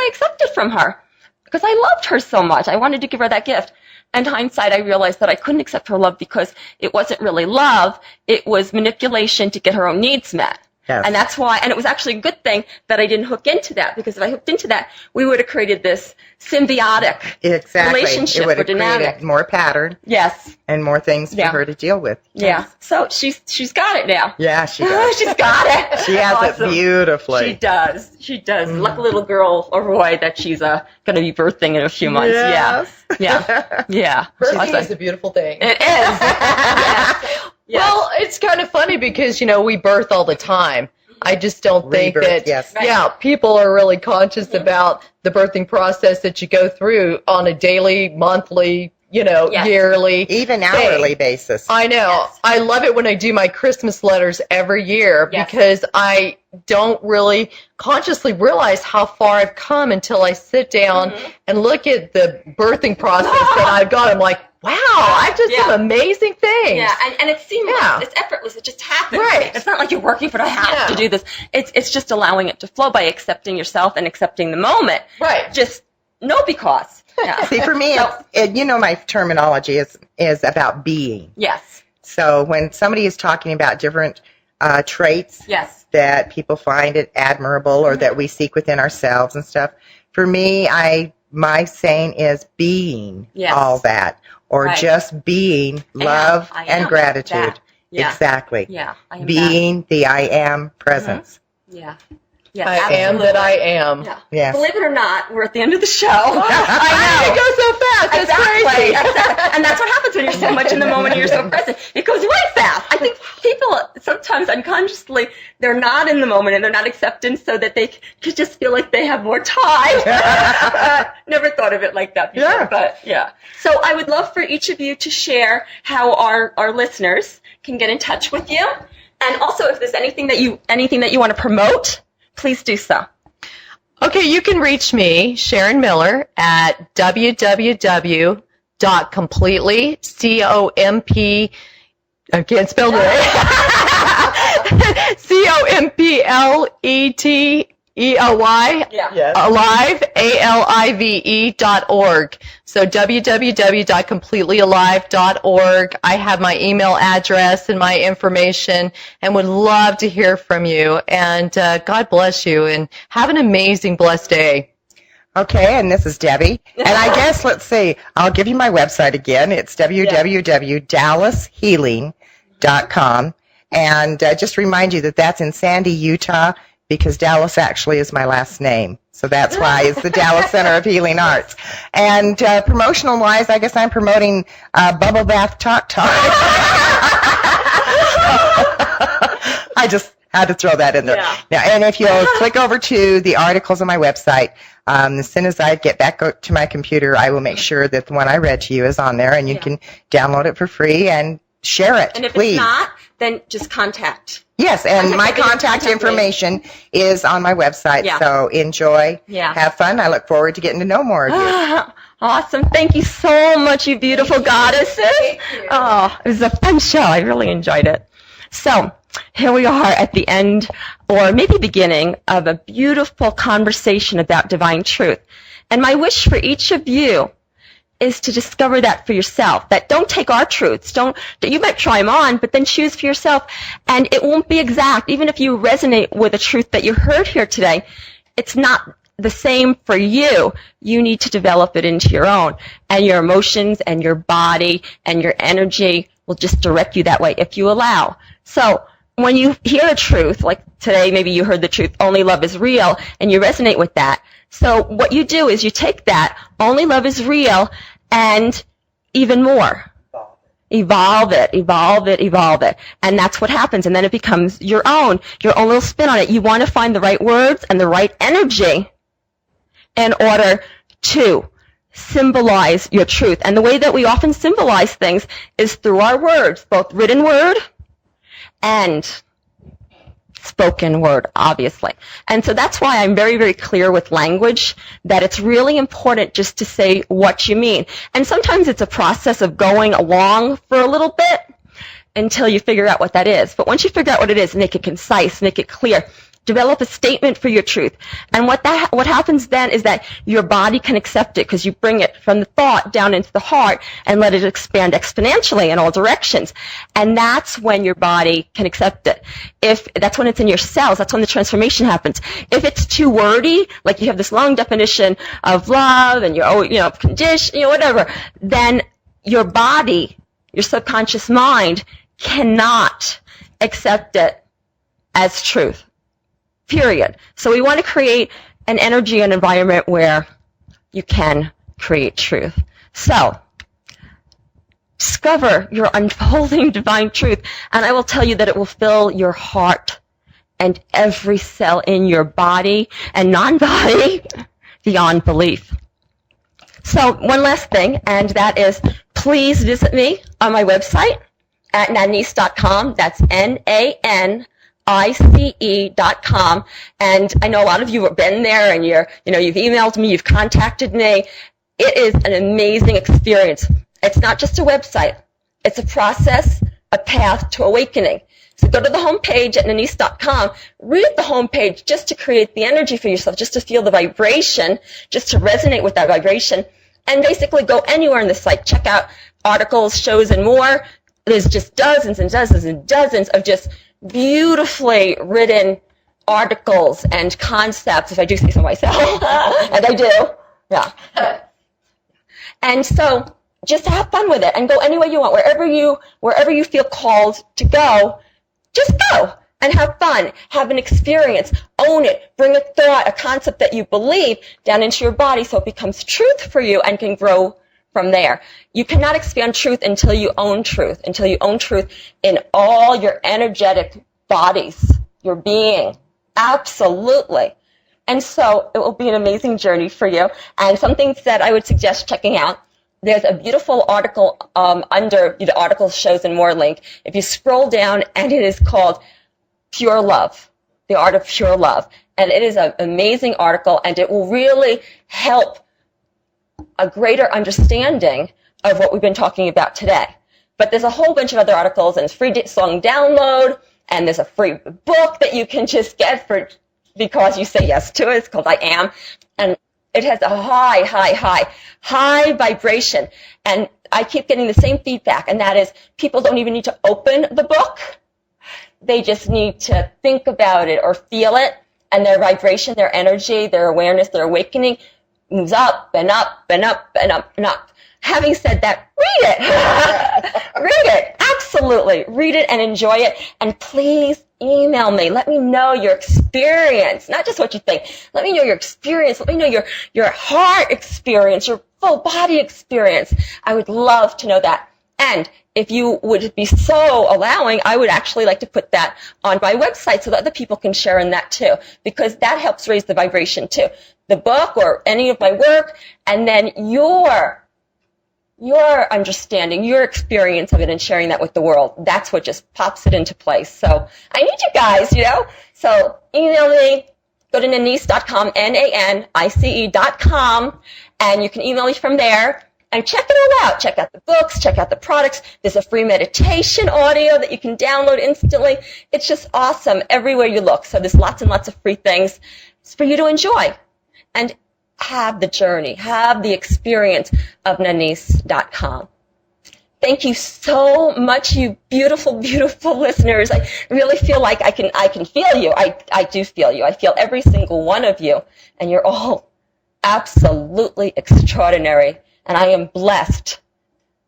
accept it from her? Because I loved her so much. I wanted to give her that gift. And hindsight, I realized that I couldn't accept her love because it wasn't really love. It was manipulation to get her own needs met. Yes. And that's why, and it was actually a good thing that I didn't hook into that, because if I hooked into that, we would have created this symbiotic relationship. It would have dynamic. created more pattern. Yes. And more things for her to deal with. Yeah. So she's got it now. Yeah, she does. She's got it. She has it beautifully. She does. Mm-hmm. Like a little girl or boy that she's going to be birthing in a few months. Yes. Yeah. Birthing is a beautiful thing. It is. Yes. Well, it's kind of funny because, we birth all the time. I just don't think that, people are really conscious about the birthing process that you go through on a daily, monthly, yearly. Even hourly basis. I know. Yes. I love it when I do my Christmas letters every year because I don't really consciously realize how far I've come until I sit down and look at the birthing process that I've got. I'm like, wow, I've just done amazing things. Yeah, and it's seamless. Yeah. It's effortless. It just happens. Right. It's not like you're working for it. I have to do this. It's just allowing it to flow by accepting yourself and accepting the moment. Right. Just because. Yeah. See, for me, my terminology is about being. Yes. So when somebody is talking about different traits that people find it admirable or that we seek within ourselves and stuff, for me, my saying is being all that. Or just being love and gratitude. Yeah. Exactly. Yeah. Being the I am presence. Yeah. Yeah, I am that I am. Yeah. Yes. Believe it or not, we're at the end of the show. I know. It goes so fast. That's crazy. Exactly. And that's what happens when you're so much in the moment and you're so present. It goes way fast. I think people sometimes unconsciously, they're not in the moment and they're not accepting so that they could just feel like they have more time. Never thought of it like that before, but So I would love for each of you to share how our listeners can get in touch with you. And also if there's anything that you want to promote, please do so. Okay, you can reach me, Sharon Miller, at www.completely, C-O-M-P, I can't spell it right, C-O-M-P-L-E-T-E-L-Y, alive, ALIVE.org. So www.completelyalive.org. I have my email address and my information and would love to hear from you. And God bless you and have an amazing, blessed day. Okay, and this is Debbie. And I guess, let's see, I'll give you my website again. It's www.dallashealing.com. And just remind you that that's in Sandy, Utah, because Dallas actually is my last name. So that's why it's the Dallas Center of Healing Arts. And promotional-wise, I guess I'm promoting Bubble Bath Talk Talk. I just had to throw that in there. Yeah. Now, and if you'll click over to the articles on my website, as soon as I get back to my computer, I will make sure that the one I read to you is on there, and you can download it for free and share it, And if please. it's not, then just contact. Yes, and my Debbie, contact information is on my website, Yeah. so enjoy, Yeah. have fun. I look forward to getting to know more of you. Awesome. Thank you so much, you beautiful goddesses. Oh, it was a fun show. I really enjoyed it. So here we are at the end, or maybe beginning, of a beautiful conversation about divine truth. And my wish for each of you is to discover that for yourself. That don't take our truths. That you might try them on, but then choose for yourself. And it won't be exact. Even if you resonate with a truth that you heard here today, it's not the same for you. You need to develop it into your own. And your emotions and your body and your energy will just direct you that way if you allow. So when you hear a truth, like today maybe you heard the truth, only love is real, and you resonate with that. So what you do is you take that, only love is real, and even more. Evolve it. And that's what happens. And then it becomes your own little spin on it. You want to find the right words and the right energy in order to symbolize your truth. And the way that we often symbolize things is through our words, both written word and spoken word, obviously. And so that's why I'm very, very clear with language, that it's really important just to say what you mean. And sometimes it's a process of going along for a little bit until you figure out what that is. But once you figure out what it is, make it concise, make it clear. Develop a statement for your truth. And what happens then is that your body can accept it, because you bring it from the thought down into the heart and let it expand exponentially in all directions. And that's when your body can accept it. That's when it's in your cells, that's when the transformation happens. If it's too wordy, like you have this long definition of love and your condition, whatever, then your body, your subconscious mind, cannot accept it as truth. Period. So we want to create an energy and environment where you can create truth. So discover your unfolding divine truth, and I will tell you that it will fill your heart and every cell in your body and non-body beyond belief. So one last thing, and that is, please visit me on my website at nanice.com. That's NANICE.com. And I know a lot of you have been there, and you've emailed me, you've contacted me. It is an amazing experience. It's not just a website. It's a process, a path to awakening. So go to the homepage at nanice.com, read the homepage just to create the energy for yourself, just to feel the vibration, just to resonate with that vibration, and basically go anywhere on the site. Check out articles, shows, and more. There's just dozens and dozens and dozens of just beautifully written articles and concepts, if I do say so myself, and I do, yeah. And so just have fun with it and go any way you want, wherever you feel called to go. Just go and have fun, have an experience, own it, bring a thought, a concept that you believe down into your body so it becomes truth for you and can grow from there. You cannot expand truth until you own truth in all your energetic bodies, your being. Absolutely. And so it will be an amazing journey for you. And some things that I would suggest checking out. There's a beautiful article under the articles, shows, and more link. If you scroll down, and it is called Pure Love, The Art of Pure Love. And it is an amazing article, and it will really help a greater understanding of what we've been talking about today. But there's a whole bunch of other articles, and it's free song download, and there's a free book that you can just get because you say yes to it. It's called I Am. And it has a high vibration. And I keep getting the same feedback, and that is people don't even need to open the book. They just need to think about it or feel it, and their vibration, their energy, their awareness, their awakening moves up and up and up and up and up. Having said that, read it. Read it. Absolutely. Read it and enjoy it. And please email me. Let me know your experience, not just what you think. Let me know your experience. Let me know your heart experience, your full body experience. I would love to know that. And if you would be so allowing, I would actually like to put that on my website so that other people can share in that too, because that helps raise the vibration too. The book or any of my work, and then your understanding, your experience of it and sharing that with the world. That's what just pops it into place. So I need you guys, So email me, go to Nanice.com, Nanice.com, and you can email me from there. And check it all out. Check out the books, check out the products. There's a free meditation audio that you can download instantly. It's just awesome everywhere you look. So there's lots and lots of free things for you to enjoy. And have the journey, have the experience of Nanice.com. Thank you so much, you beautiful, beautiful listeners. I really feel like I can feel you. I do feel you. I feel every single one of you. And you're all absolutely extraordinary. And I am blessed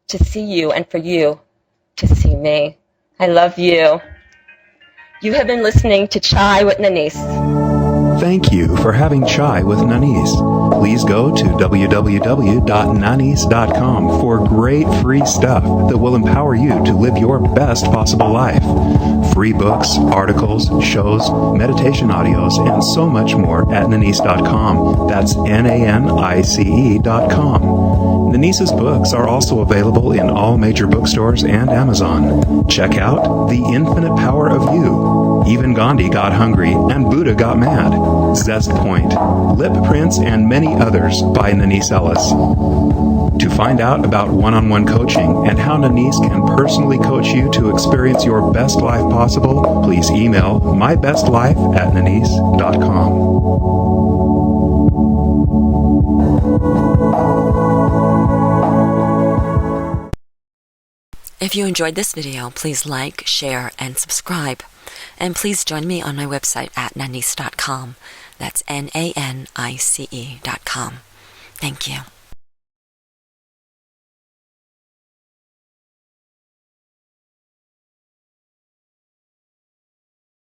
to see you and for you to see me. I love you. You have been listening to Chai with Nanice. Thank you for having Chai with Nanice. Please go to www.nanice.com for great free stuff that will empower you to live your best possible life. Free books, articles, shows, meditation audios, and so much more at Nanice.com. That's Nanice.com. Nanice's books are also available in all major bookstores and Amazon. Check out The Infinite Power of You, Even Gandhi Got Hungry and Buddha Got Mad, Zest Point, Lip Prints, and many others by Nanice Ellis. To find out about one-on-one coaching and how Nanice can personally coach you to experience your best life possible, please email mybestlife@nanice.com. If you enjoyed this video, please like, share, and subscribe. And please join me on my website at nanice.com. That's Nanice.com. Thank you.